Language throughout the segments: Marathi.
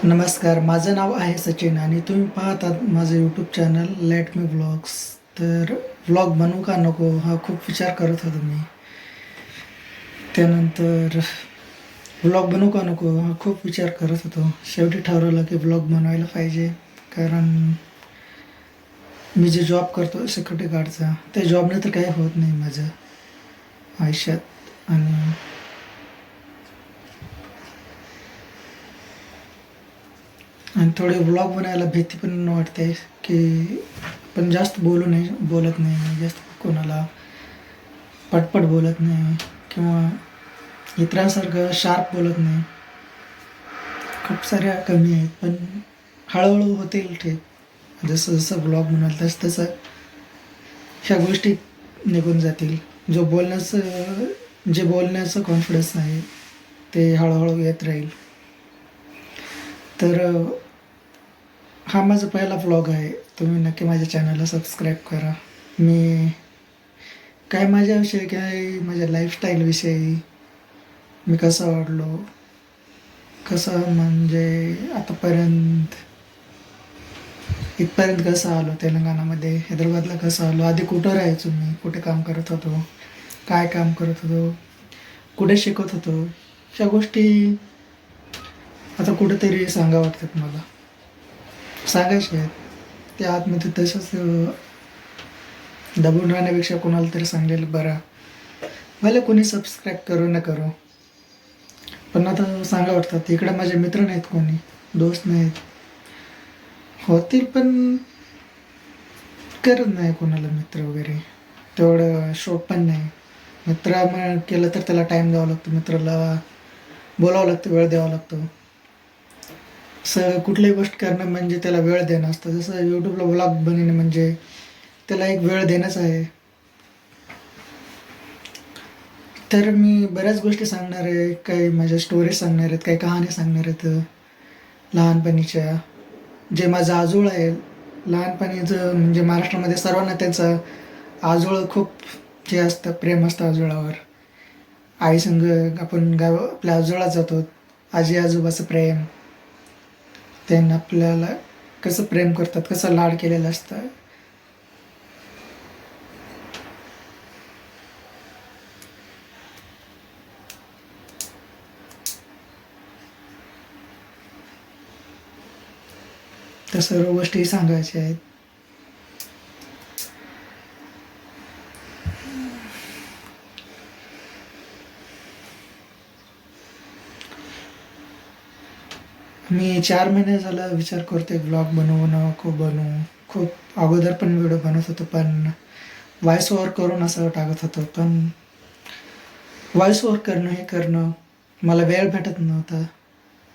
नमस्कार, माझं नाव आहे सचिन आणि तुम्ही पाहतात माझं YouTube channel let me vlogs. तर व्लॉग बनवू का नको हा खूप विचार करत होतो मी. त्यानंतर व्लॉग बनवू का नको हा खूप विचार करत होतो. शेवटी ठरवलं की व्लॉग बनवायला पाहिजे. कारण मी जे जॉब करतो सिक्युरिटी गार्डचा, त्या जॉबने तर काही होत नाही माझं आयुष्यात. आणि थोडे व्लॉग बनायला भीती पण वाटते की पण जास्त बोलत नाही मी, जास्त कोणाला पटपट बोलत नाही किंवा इतरांसारखं शार्प बोलत नाही. खूप साऱ्या कमी आहेत, पण हळूहळू होतील ठीक. जसं जसं ब्लॉग म्हणाल तसं तसं ह्या गोष्टी निघून जातील. जे बोलण्याचं कॉन्फिडन्स आहे ते हळूहळू येत राहील. तर हा माझा पहिला व्लॉग आहे. तुम्ही नक्की माझ्या चॅनलला सबस्क्राईब करा. मी काय माझ्याविषयी, काय माझ्या लाईफस्टाईलविषयी, मी कसं वाढलो, कसं म्हणजे आतापर्यंत इथपर्यंत कसं आलो, तेलंगणामध्ये हैदराबादला कसं आलो, आधी कुठं राहायचो मी, कुठे काम करत होतो, काय काम करत होतो, कुठे शिकत होतो, ह्या गोष्टी आता कुठेतरी सांगा वाटतात मला, सांगायचे आहेत. त्या आतमध्ये तसंच दबून राहण्यापेक्षा कोणाला तरी सांगलेलं बरं. मला कोणी सबस्क्राईब करू न करू, पण आता सांगा वाटतात. इकडे माझे मित्र नाहीत, कोणी दोस्त नाहीत. होतील पण करत नाही कोणाला मित्र वगैरे, तेवढं शौक पण नाही. मग केलं तर त्याला टाईम द्यावा लागतो, मित्राला बोलावं लागतं, वेळ द्यावा लागतो. कुठलीही गोष्ट करणं म्हणजे त्याला वेळ देणं असतं. जसं यूट्यूबला व्लॉग बनवणे म्हणजे त्याला एक वेळ देणंच आहे. तर मी बऱ्याच गोष्टी सांगणार आहे, काही माझ्या स्टोरीज सांगणार आहेत, काही कहाणी सांगणार आहेत लहानपणीच्या. जे माझं आजोळ आहे लहानपणीचं, म्हणजे महाराष्ट्रामध्ये सर्वांना त्यांचं आजोळ खूप हे असतं, प्रेम असतं आजोळावर. आईसंग आपण आपल्या आजोळात जातो. आजी आजोबाचं प्रेम, त्यांना आपल्याला कसं प्रेम करतात, कसं लाड केलेलं असतं. त्या सर्व गोष्टी सांगायच्या आहेत. मी 4 महिने झाला विचार करतोय ब्लॉग बनवू नको बनवू. खूप अगोदर पण व्हिडिओ बनवत होतो, पण व्हॉइस ओव्हर करून असं टाकत होतो. पण व्हॉइस ओव्हर करणं हे करणं मला वेळ भेटत नव्हता.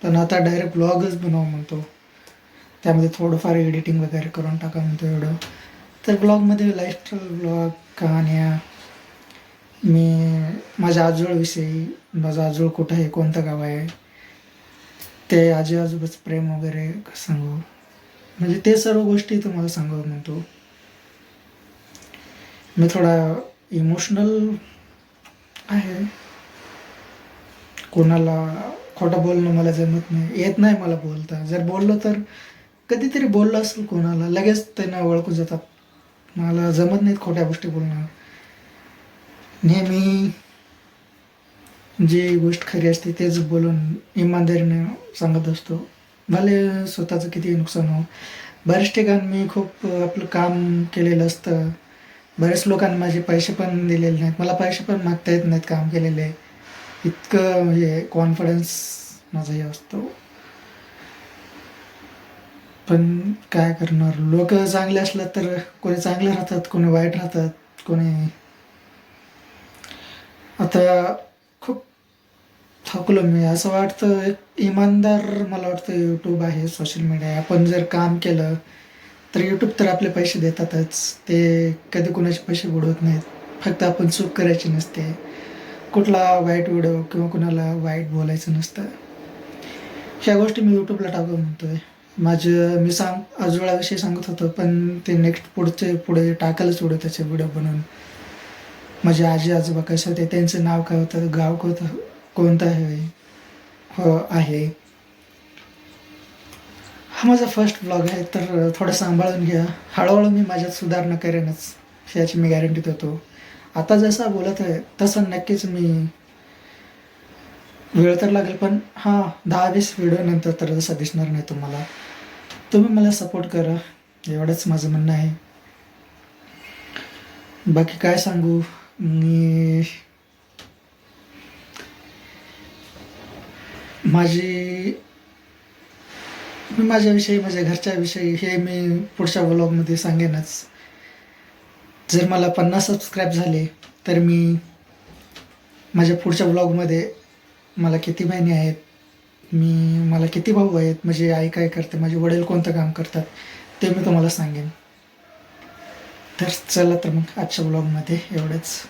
पण आता डायरेक्ट ब्लॉगच बनव म्हणतो. त्यामध्ये थोडंफार एडिटिंग वगैरे करून टाका म्हणतो व्हिडिओ. तर ब्लॉगमध्ये लाईफस्टाईल ब्लॉग, कहाण्या, मी माझ्या आजोळविषयी, माझं आजोळ कुठं आहे, कोणतं गाव आहे, ते आजी आजोबाचं प्रेम वगैरे सांगू, म्हणजे ते सर्व गोष्टी तुम्हाला सांगू म्हणतो. मी थोडा इमोशनल आहे. कोणाला खोटं बोलणं मला जमत नाही, येत नाही मला बोलता. जर बोललो तर कधीतरी बोललं असेल कोणाला, लगेच त्यांना ओळखून जातात. मला जमत नाहीत खोट्या गोष्टी बोलणं. नेहमी जी गोष्ट खरी असते तेच बोलून इमानदारीने सांगत असतो, भले स्वतःचं किती नुकसान हो. बऱ्याच ठिकाणी मी खूप आपलं काम केलेलं असतं. बऱ्याच लोकांनी माझे पैसे पण दिलेले नाहीत, मला पैसे पण मागता येत नाहीत काम केलेले. इतकं हे कॉन्फिडन्स माझा हे असतो. पण काय करणार, लोक चांगले असलं तर कोणी चांगले राहतात, कोणी वाईट राहतात, कोणी. आता खूप थकलो मी. असं वाटतं एक इमानदार, मला वाटतं यूट्यूब आहे, सोशल मीडिया आहे. आपण जर काम केलं तर यूट्यूब तर आपले पैसे देतातच. ते कधी कुणाचे पैसे बुडवत नाहीत. फक्त आपण चूक करायची नसते, कुठला वाईट व्हिडिओ किंवा कुणाला वाईट बोलायचं नसतं. ह्या गोष्टी मी यूट्यूबला टाकू म्हणतोय. मी आजोळाविषयी सांगत होतो, पण ते नेक्स्ट पुढे टाकायलाच व्हिडिओ, त्याचे व्हिडिओ बनवून. माझे आजी आजोबा कसे होते, त्यांचं नाव काय होतं, गाव कोणतं आहे, हो आहे. हा माझा फर्स्ट ब्लॉग आहे, तर थोडं सांभाळून घ्या. हळूहळू मी माझ्यात सुधारणा करेनच, याची मी गॅरंटी देतो. आता जसं बोलत आहे तसं नक्कीच मी वेळ तर लागेल, पण हां 10-20 व्हिडिओ नंतर तर जसं दिसणार नाही तुम्हाला. तुम्ही मला सपोर्ट करा, एवढंच माझं म्हणणं आहे. बाकी काय सांगू मी. माझी मी माझ्याविषयी, माझ्या घरच्याविषयी हे मी पुढच्या व्लॉगमध्ये सांगेनच. जर मला 50 सबस्क्राईब झाले तर मी माझ्या पुढच्या व्लॉगमध्ये मला किती बहिणी आहेत, मला किती भाऊ आहेत, माझी आई काय करते, माझे वडील कोणतं काम करतात, ते मी तुम्हाला सांगेन. तर चला तर मग आजच्या व्लॉगमध्ये एवढंच.